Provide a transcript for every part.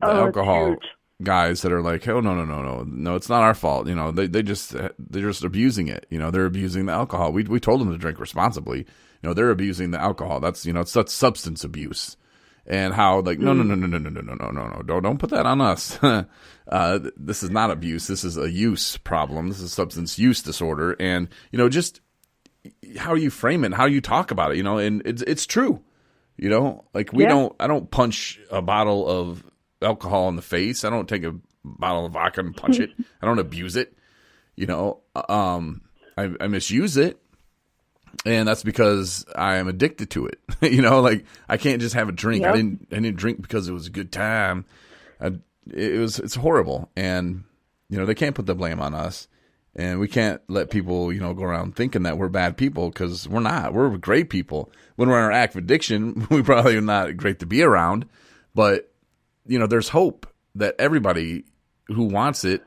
the Oh, it's alcohol huge. guys that are like, oh no, it's not our fault. They're just abusing it. They're abusing the alcohol. We told them to drink responsibly. They're abusing the alcohol. It's such substance abuse. And how like Mm, no, don't put that on us. This is not abuse. This is a use problem. This is substance use disorder. And just how you frame it, and how you talk about it. And it's true. Like yeah, I don't punch a bottle of alcohol in the face. I don't take a bottle of vodka and punch it. I don't abuse it. I misuse it, and that's because I am addicted to it. Like I can't just have a drink. yep, I didn't drink because it was a good time. It's horrible, and they can't put the blame on us, and we can't let people go around thinking that we're bad people, because we're not. We're great people. When we're in our act of addiction, we probably are not great to be around, but there's hope that everybody who wants it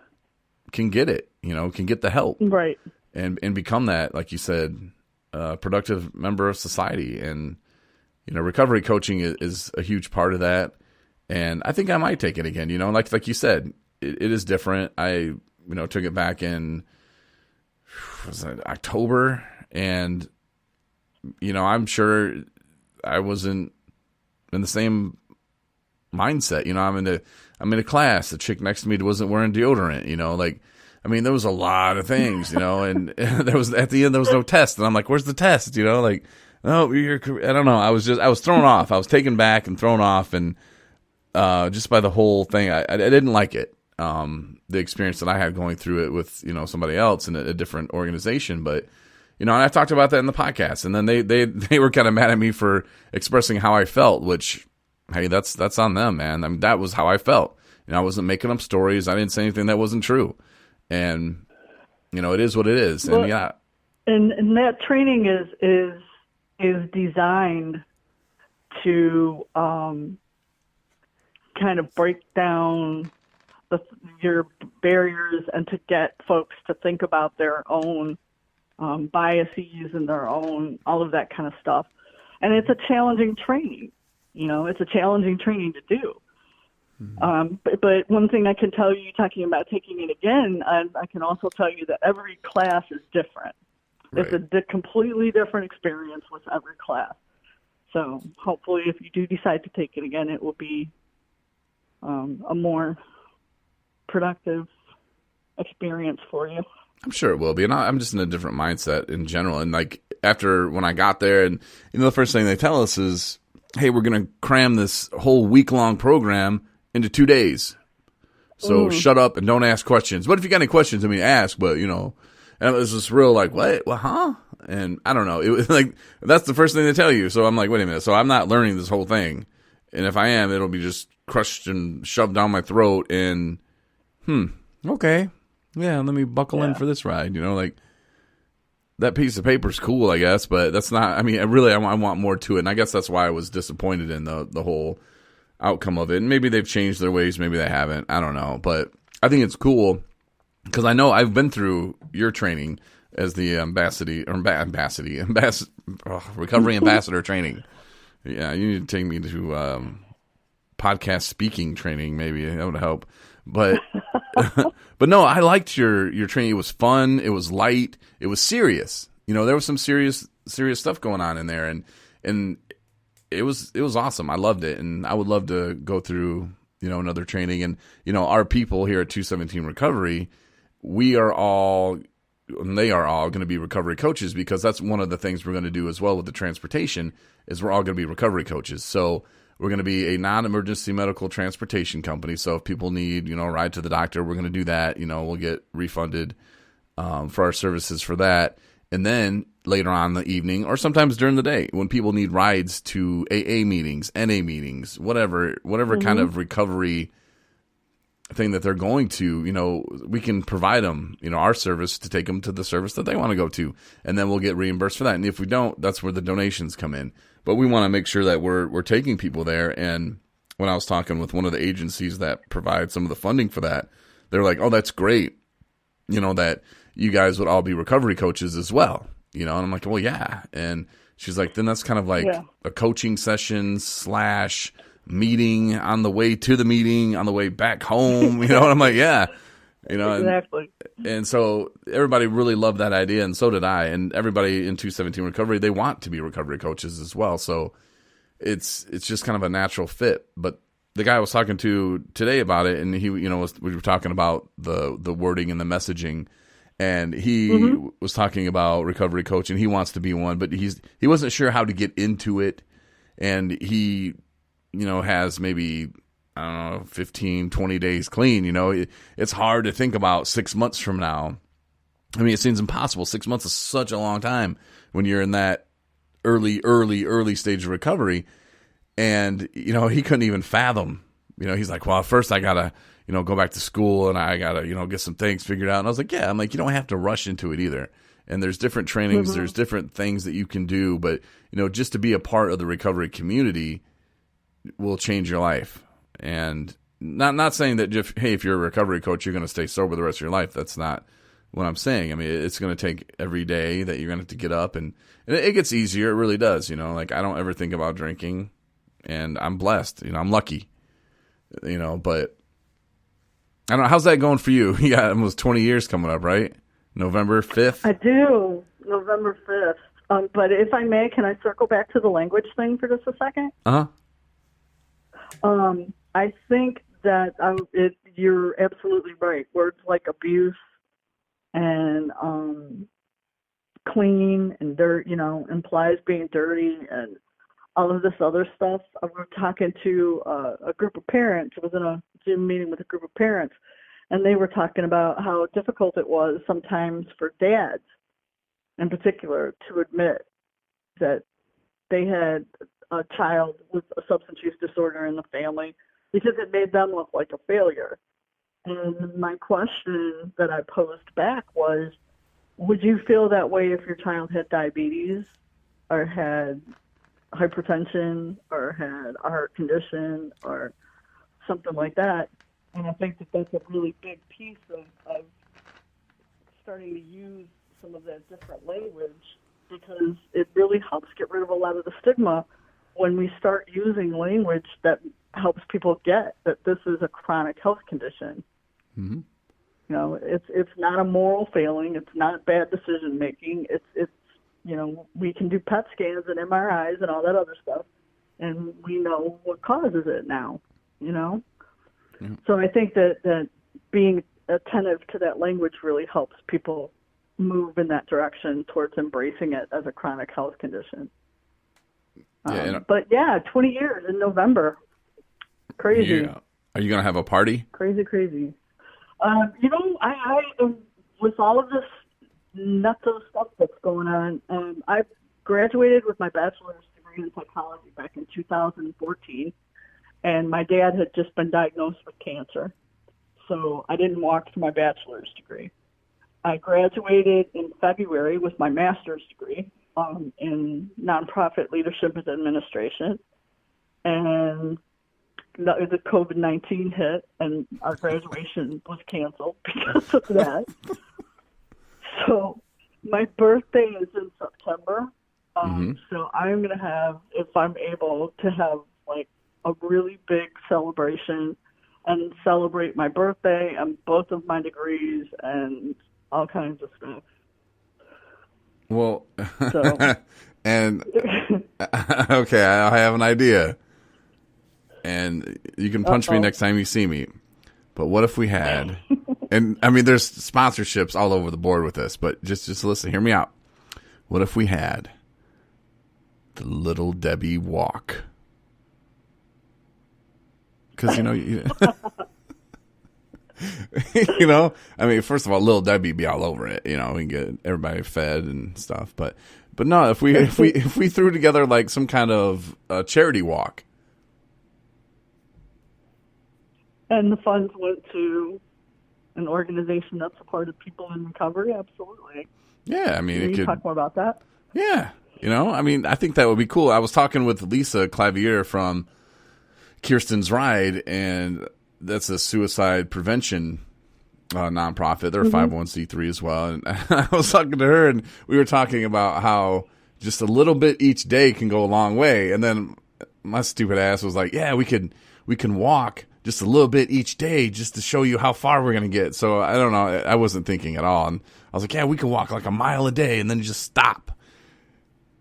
can get it. Can get the help right. and become that, like you said, productive member of society. And recovery coaching is a huge part of that. And I think I might take it again. Like you said, it is different. I took it back in was it October, and I'm sure I wasn't in the same mindset. I'm in a class. The chick next to me wasn't wearing deodorant. There was a lot of things, and there was at the end there was no test, and I'm like, "Where's the test?" Like, "Oh, I don't know." I was thrown off. I was taken back and thrown off, and just by the whole thing, I didn't like it. The experience that I had going through it with somebody else in a different organization, but and I talked about that in the podcast, and then they were kind of mad at me for expressing how I felt, which, hey, that's on them, man. I mean, that was how I felt. I wasn't making up stories. I didn't say anything that wasn't true. And it is what it is. And Well, yeah, and that training is designed to kind of break down your barriers and to get folks to think about their own biases and their own all of that kind of stuff. And it's a challenging training. It's a challenging training to do. But one thing I can tell you, talking about taking it again, I can also tell you that every class is different. right. It's a completely different experience with every class. So hopefully if you do decide to take it again, it will be a more productive experience for you. I'm sure it will be. And I'm just in a different mindset in general. And like when I got there, and the first thing they tell us is, hey, we're going to cram this whole week-long program into 2 days. So shut up and don't ask questions. But if you got any questions, ask. But, and it was just real like, what? Well, huh? And I don't know. It was like, that's the first thing they tell you. So I'm like, wait a minute. So I'm not learning this whole thing. And if I am, it'll be just crushed and shoved down my throat. And, okay. Yeah, let me buckle in for this ride. Like, that piece of paper's cool, I guess. But that's not, I want more to it. And I guess that's why I was disappointed in the whole outcome of it. And maybe they've changed their ways, maybe they haven't. I don't know, but I think it's cool because I know I've been through your training as the recovery ambassador training. Yeah, you need to take me to podcast speaking training. Maybe that would help. But but no, I liked your training. It was fun. It was light. It was serious. There was some serious stuff going on in there, and it was awesome. I loved it, and I would love to go through another training. And our people here at 217 Recovery, they are all going to be recovery coaches, because that's one of the things we're going to do as well with the transportation is we're all going to be recovery coaches. So we're going to be a non-emergency medical transportation company. So if people need a ride to the doctor, we're going to do that. We'll get refunded for our services for that. And then later on in the evening, or sometimes during the day, when people need rides to AA meetings, NA meetings, whatever kind of recovery thing that they're going to, we can provide them, our service to take them to the service that they want to go to. And then we'll get reimbursed for that. And if we don't, that's where the donations come in. But we want to make sure that we're taking people there. And when I was talking with one of the agencies that provide some of the funding for that, they're like, oh, that's great. That you guys would all be recovery coaches as well, and I'm like, well, yeah. And she's like, then that's kind of like a coaching session / meeting, on the way to the meeting, on the way back home. And I'm like, yeah, exactly. And so everybody really loved that idea, and so did I. And everybody in 217 Recovery, they want to be recovery coaches as well. So it's just kind of a natural fit. But the guy I was talking to today about it, and he, we were talking about the wording and the messaging, and he was talking about recovery coaching. He wants to be one, but he wasn't sure how to get into it, and he, has maybe, I don't know, 15, 20 days clean. It's hard to think about 6 months from now. I mean, it seems impossible. 6 months is such a long time when you're in that early stage of recovery. And, he couldn't even fathom, he's like, well, first I got to, go back to school, and I got to, get some things figured out. And I was like, yeah, I'm like, you don't have to rush into it either. And there's different trainings, there's different things that you can do. But, just to be a part of the recovery community will change your life. And not saying that, if you're a recovery coach, you're going to stay sober the rest of your life. That's not what I'm saying. I mean, it's going to take every day that you're going to have to get up, and it gets easier. It really does. Like, I don't ever think about drinking, and I'm blessed. I'm lucky. But I don't know. How's that going for you? You got almost 20 years coming up, right? November 5th? I do. November 5th. But if I may, can I circle back to the language thing for just a second? Uh-huh. I think that you're absolutely right. Words like abuse and clean and dirt, implies being dirty and all of this other stuff. I was talking to a group of parents. I was in a Zoom meeting with a group of parents, and they were talking about how difficult it was sometimes for dads in particular to admit that they had a child with a substance use disorder in the family, because it made them look like a failure. And my question that I posed back was, would you feel that way if your child had diabetes or had hypertension or had a heart condition or something like that? And I think that that's a really big piece of starting to use some of that different language, because it really helps get rid of a lot of the stigma when we start using language that helps people get that this is a chronic health condition. Mm-hmm. It's not a moral failing. It's not bad decision making. It's we can do PET scans and MRIs and all that other stuff, and we know what causes it now. Yeah. So I think that being attentive to that language really helps people move in that direction towards embracing it as a chronic health condition. But 20 years in November. Crazy. Are you going to have a party? Crazy. I with all of this nutso stuff that's going on, I graduated with my bachelor's degree in psychology back in 2014, and my dad had just been diagnosed with cancer, so I didn't walk to my bachelor's degree. I graduated in February with my master's degree in nonprofit leadership and administration, and the COVID-19 hit, and our graduation was canceled because of that. So my birthday is in September, so I'm going to have, if I'm able to have like a really big celebration and celebrate my birthday and both of my degrees and all kinds of stuff. Well, and okay, I have an idea, and you can punch me next time you see me. But what if we had, and I mean, there's sponsorships all over the board with this, but just listen, hear me out. What if we had the Little Debbie walk? Because I mean, first of all, Little Debbie be all over it. We can get everybody fed and stuff. But no, if we threw together like some kind of charity walk, and the funds went to an organization that supported people in recovery, absolutely. Yeah, I mean, can you talk more about that? Yeah, I mean, I think that would be cool. I was talking with Lisa Clavier from Kirsten's Ride, and that's a suicide prevention nonprofit. They're a 501c3 as well. And I was talking to her, and we were talking about how just a little bit each day can go a long way. And then my stupid ass was like, yeah, we can walk just a little bit each day just to show you how far we're going to get. So I don't know. I wasn't thinking at all. And I was like, yeah, we can walk like a mile a day and then just stop.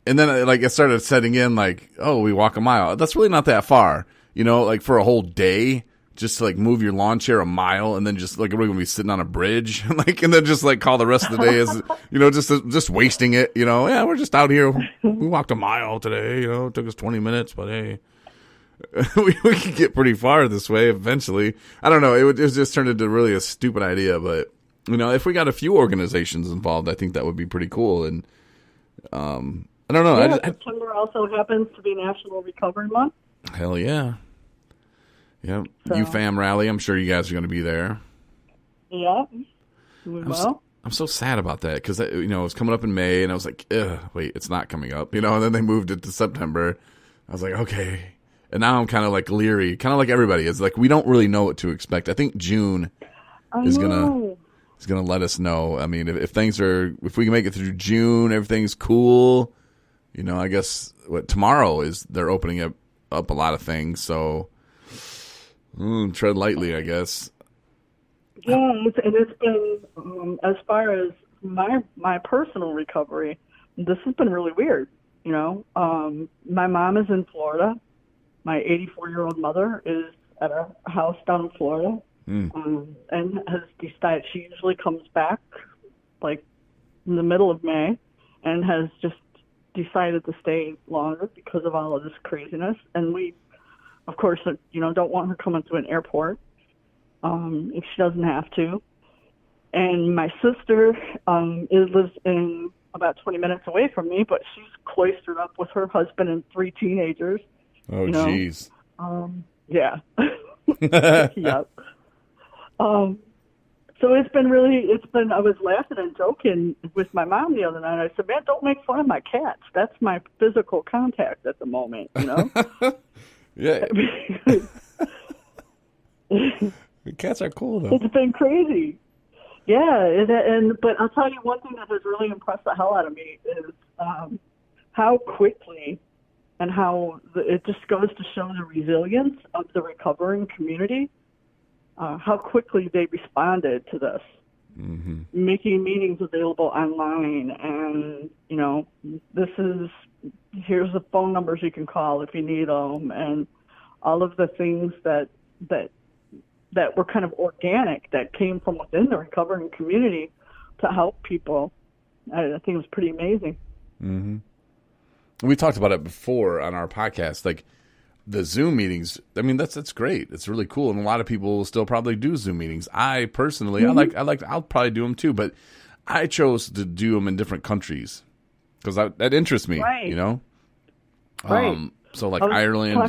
And then it started setting in like, oh, we walk a mile. That's really not that far, like for a whole day, just to like move your lawn chair a mile and then just like, we're going to be sitting on a bridge and then just like call the rest of the day as, just wasting it, yeah, we're just out here. We walked a mile today, it took us 20 minutes, but hey. we could get pretty far this way eventually. I don't know. It just turned into really a stupid idea, but if we got a few organizations involved, I think that would be pretty cool. And I don't know. Yeah, September also happens to be National Recovery Month. Hell yeah. Yeah. So, UFAM rally. I'm sure you guys are going to be there. Yeah. We will. I'm so sad about that because it's coming up in May, and I was like, wait, it's not coming up. And then they moved it to September. I was like, okay. And now I'm kind of like leery, kind of like everybody is. Like, we don't really know what to expect. I think June is gonna let us know. I mean, if we can make it through June, everything's cool. I guess tomorrow they're opening up a lot of things. So tread lightly, I guess. Yeah, it's been as far as my personal recovery, this has been really weird. My mom is in Florida. My 84-year-old mother is at a house down in Florida and has decided she usually comes back like in the middle of May and has just decided to stay longer because of all of this craziness. And we, of course, don't want her coming to an airport if she doesn't have to. And my sister lives in about 20 minutes away from me, but she's cloistered up with her husband and 3 teenagers. Oh, jeez. Yeah. Yep. So I was laughing and joking with my mom the other night. I said, man, don't make fun of my cats. That's my physical contact at the moment, Yeah. Cats are cool, though. It's been crazy. Yeah. But I'll tell you one thing that has really impressed the hell out of me is how quickly and how it just goes to show the resilience of the recovering community, how quickly they responded to this, making meetings available online. And, here's the phone numbers you can call if you need them, and all of the things that were kind of organic that came from within the recovering community to help people. I think it was pretty amazing. Mm-hmm. We talked about it before on our podcast, like the Zoom meetings. I mean, that's great. It's really cool. And a lot of people will still probably do Zoom meetings. I personally, I'll probably do them too, but I chose to do them in different countries because that interests me, right. Right. So like Ireland,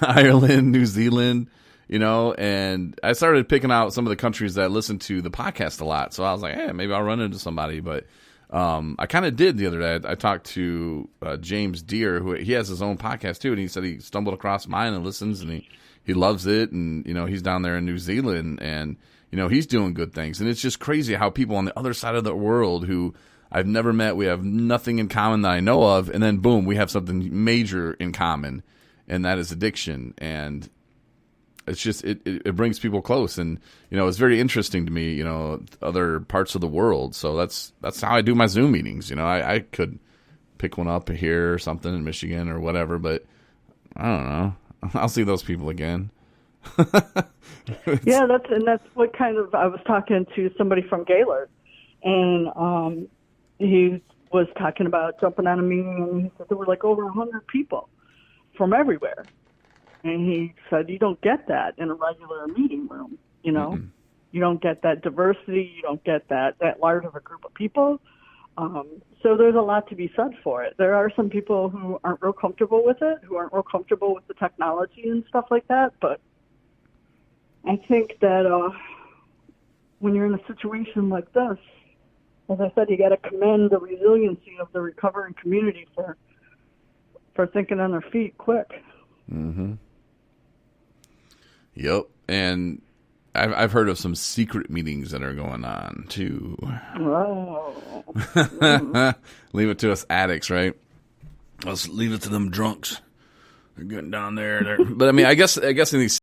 Ireland, New Zealand, and I started picking out some of the countries that listen to the podcast a lot. So I was like, hey, maybe I'll run into somebody, but I kind of did the other day. I talked to James Deere, who he has his own podcast too, and he said he stumbled across mine and listens, and he loves it, and he's down there in New Zealand, and he's doing good things, and it's just crazy how people on the other side of the world who I've never met, we have nothing in common that I know of, and then boom, we have something major in common, and that is addiction, and it's just it brings people close, and it's very interesting to me, other parts of the world. So that's how I do my Zoom meetings. I could pick one up here or something in Michigan or whatever, but I don't know. I'll see those people again. Yeah, that's what kind of, I was talking to somebody from Gaylord, and he was talking about jumping on a meeting, and he said there were like over 100 people from everywhere. And he said, you don't get that in a regular meeting room, Mm-hmm. You don't get that diversity. You don't get that large of a group of people. So there's a lot to be said for it. There are some people who aren't real comfortable with it, who aren't real comfortable with the technology and stuff like that. But I think that when you're in a situation like this, as I said, you got to commend the resiliency of the recovering community for thinking on their feet quick. Mm-hmm. Yep, and I've heard of some secret meetings that are going on too. Wow. Leave it to us addicts, right? Let's leave it to them drunks. They're getting down there. But I mean, I guess in these